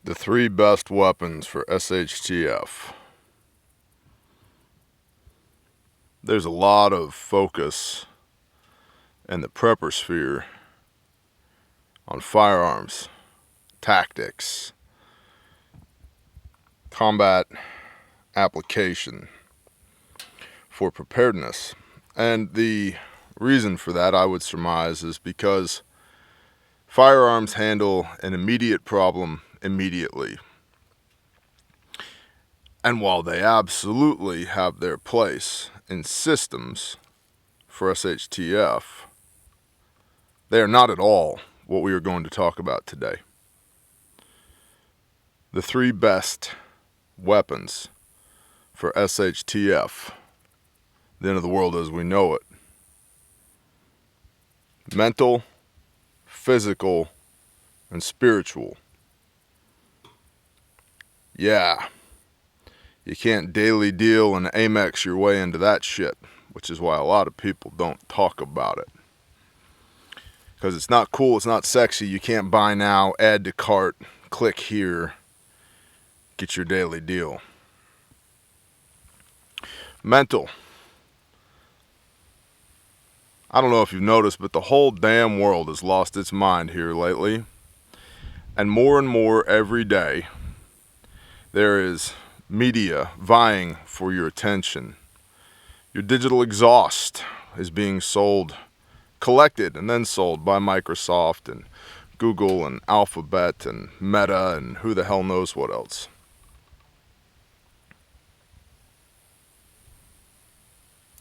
The 3 best weapons for SHTF. There's a lot of focus in the prepper sphere on firearms, tactics, combat application for preparedness. And the reason for that, I would surmise, is because firearms handle an immediate problem immediately. And while they absolutely have their place in systems for SHTF, they are not at all what we are going to talk about today. The 3 best weapons for SHTF, the end of the world as we know it: mental, physical, and spiritual. Yeah, you can't daily deal and Amex your way into that shit, which is why a lot of people don't talk about it. Because it's not cool, it's not sexy, you can't buy now, add to cart, click here, get your daily deal. Mental. I don't know if you've noticed, but the whole damn world has lost its mind here lately. And more every day, there is media vying for your attention. Your digital exhaust is being collected and then sold by Microsoft and Google and Alphabet and Meta and who the hell knows what else.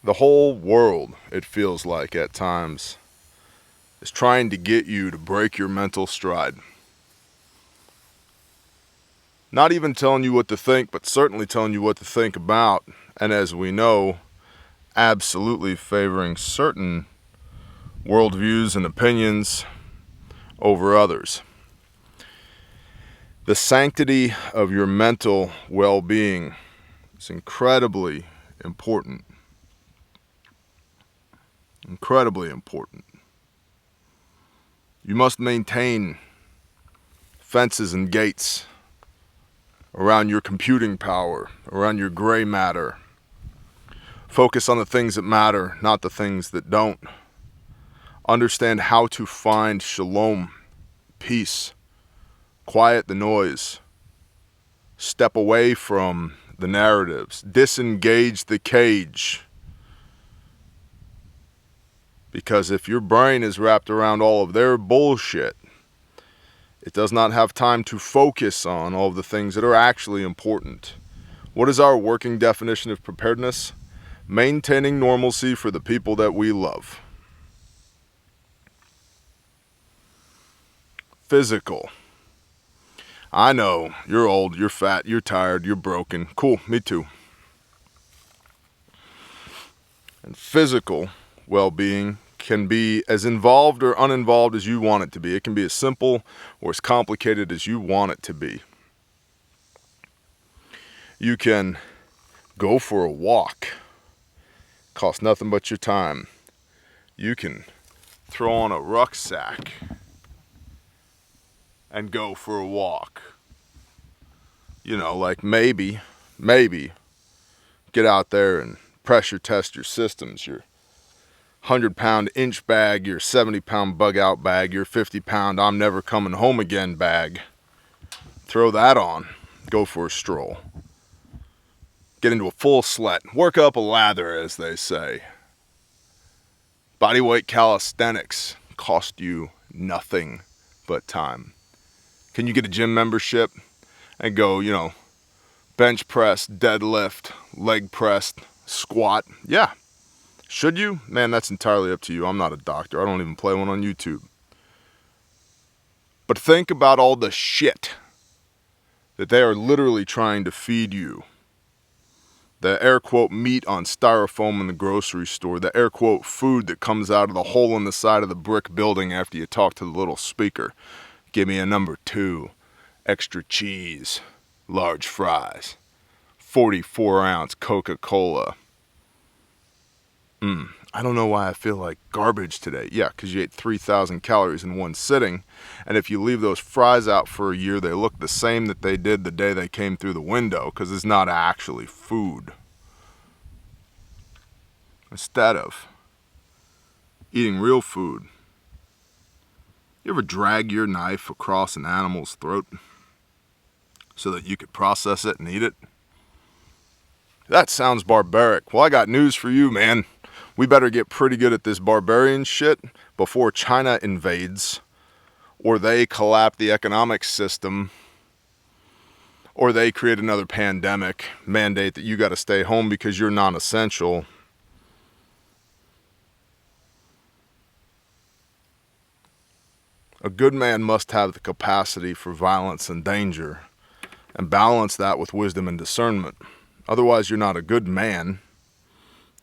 The whole world, it feels like at times, is trying to get you to break your mental stride. Not even telling you what to think, but certainly telling you what to think about. And as we know, absolutely favoring certain worldviews and opinions over others. The sanctity of your mental well-being is incredibly important. Incredibly important. You must maintain fences and gates around your computing power, around your gray matter. Focus on the things that matter, not the things that don't. Understand how to find shalom, peace, quiet the noise, step away from the narratives, disengage the cage. Because if your brain is wrapped around all of their bullshit, it does not have time to focus on all of the things that are actually important. What is our working definition of preparedness? Maintaining normalcy for the people that we love. Physical. I know, you're old, you're fat, you're tired, you're broken. Cool, me too. And physical well-being can be as involved or uninvolved as you want it to be. It can be as simple or as complicated as you want it to be. You can go for a walk. Costs nothing but your time. You can throw on a rucksack and go for a walk. You know, like maybe get out there and pressure test your systems, your 100-pound inch bag, your 70-pound bug out bag, your 50-pound I'm never coming home again bag. Throw that on, go for a stroll. Get into a full sweat, work up a lather, as they say. Bodyweight calisthenics cost you nothing but time. Can you get a gym membership and go, bench press, deadlift, leg press, squat? Yeah. Should you? Man, that's entirely up to you. I'm not a doctor. I don't even play one on YouTube. But think about all the shit that they are literally trying to feed you. The air quote meat on styrofoam in the grocery store. The air quote food that comes out of the hole in the side of the brick building after you talk to the little speaker. Give me a number 2. Extra cheese. Large fries. 44-ounce Coca-Cola. I don't know why I feel like garbage today. Yeah, because you ate 3,000 calories in one sitting. And if you leave those fries out for a year, they look the same that they did the day they came through the window, because it's not actually food. Instead of eating real food, you ever drag your knife across an animal's throat so that you could process it and eat it? That sounds barbaric. Well, I got news for you, man. We better get pretty good at this barbarian shit before China invades, or they collapse the economic system, or they create another pandemic, mandate that you got to stay home because you're non-essential. A good man must have the capacity for violence and danger, and balance that with wisdom and discernment. Otherwise, you're not a good man.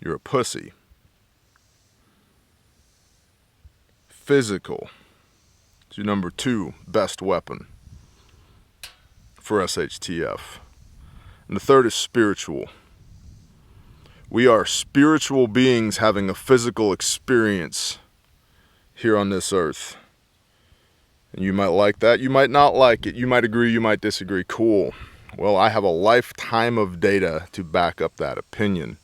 You're a pussy. Physical is your number 2 best weapon for SHTF. And the third is spiritual. We are spiritual beings having a physical experience here on this earth. And you might like that, you might not like it, you might agree, you might disagree. Cool. Well, I have a lifetime of data to back up that opinion.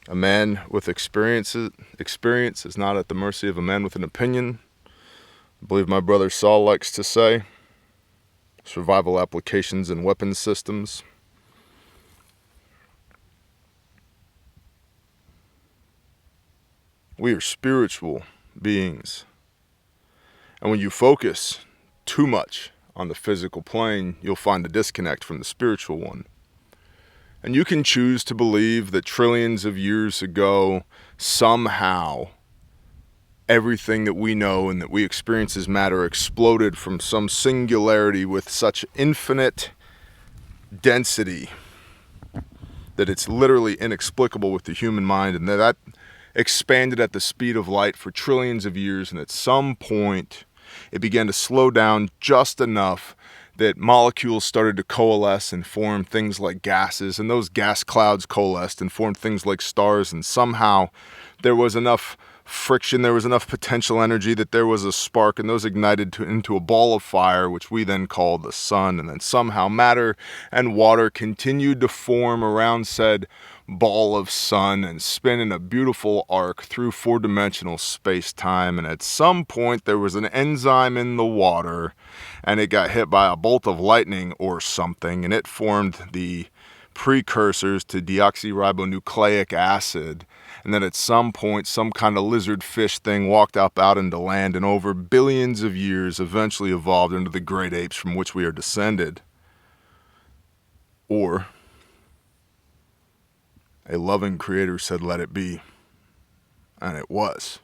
A man with experience is not at the mercy of a man with an opinion. I believe my brother Saul likes to say. Survival applications and weapons systems. We are spiritual beings. And when you focus too much on the physical plane, you'll find a disconnect from the spiritual one. And you can choose to believe that trillions of years ago, somehow, everything that we know and that we experience as matter exploded from some singularity with such infinite density that it's literally inexplicable with the human mind, and that expanded at the speed of light for trillions of years, and at some point it began to slow down just enough that molecules started to coalesce and form things like gases, and those gas clouds coalesced and formed things like stars, and somehow there was enough friction, there was enough potential energy that there was a spark, and those ignited into a ball of fire, which we then called the sun. And then somehow matter and water continued to form around said ball of sun and spin in a beautiful arc through 4-dimensional space-time. And at some point there was an enzyme in the water, and it got hit by a bolt of lightning or something, and it formed the precursors to deoxyribonucleic acid. And then at some point, some kind of lizard fish thing walked up out into land, and over billions of years eventually evolved into the great apes from which we are descended. Or a loving creator said, let it be. And it was.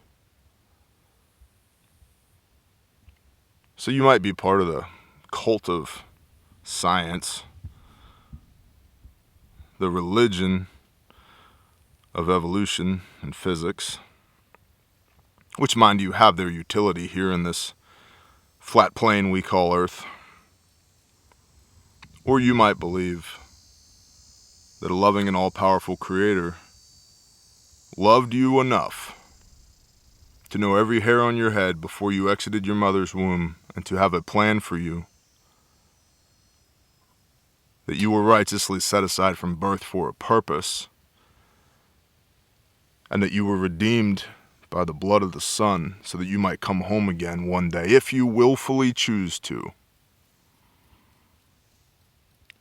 So you might be part of the cult of science, the religion of evolution and physics, which, mind you, have their utility here in this flat plane we call Earth. Or you might believe that a loving and all-powerful creator loved you enough to know every hair on your head before you exited your mother's womb, and to have a plan for you, that you were righteously set aside from birth for a purpose, and that you were redeemed by the blood of the Son so that you might come home again one day, if you willfully choose to,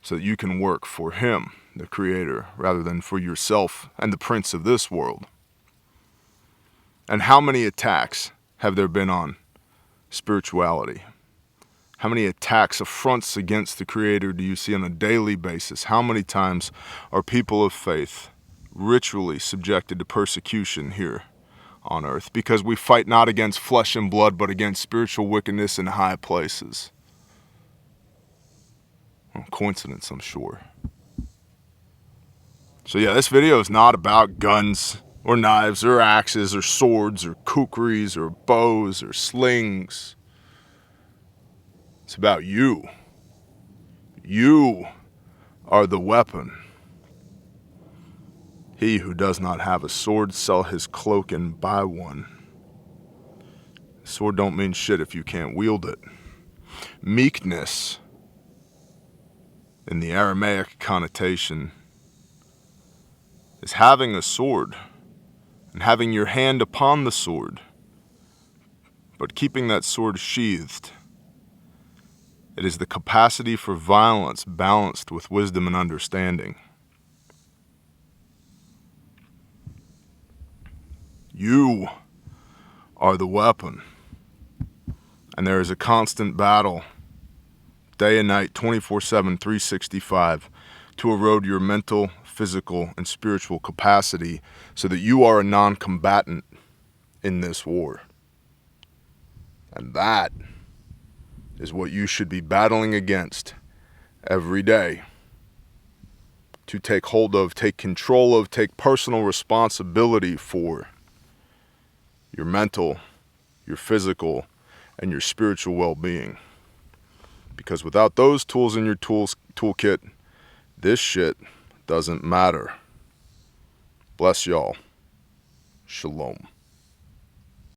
so that you can work for Him, the Creator, rather than for yourself and the prince of this world. And how many attacks have there been on spirituality? How many attacks, affronts against the Creator do you see on a daily basis? How many times are people of faith ritually subjected to persecution here on earth because we fight not against flesh and blood but against spiritual wickedness in high places? Well, coincidence, I'm sure. So yeah, this video is not about guns or knives or axes or swords or kukris or bows or slings. It's about you. You are the weapon. He who does not have a sword, sell his cloak and buy one. Sword don't mean shit if you can't wield it. Meekness, in the Aramaic connotation, is having a sword and having your hand upon the sword, but keeping that sword sheathed. It is the capacity for violence balanced with wisdom and understanding. You are the weapon, and there is a constant battle, day and night, 24/7, 365, to erode your mental, physical, and spiritual capacity so that you are a non-combatant in this war. And that is what you should be battling against every day. To take hold of, take control of, take personal responsibility for your mental, your physical, and your spiritual well-being. Because without those tools in your toolkit, this shit doesn't matter. Bless y'all. Shalom.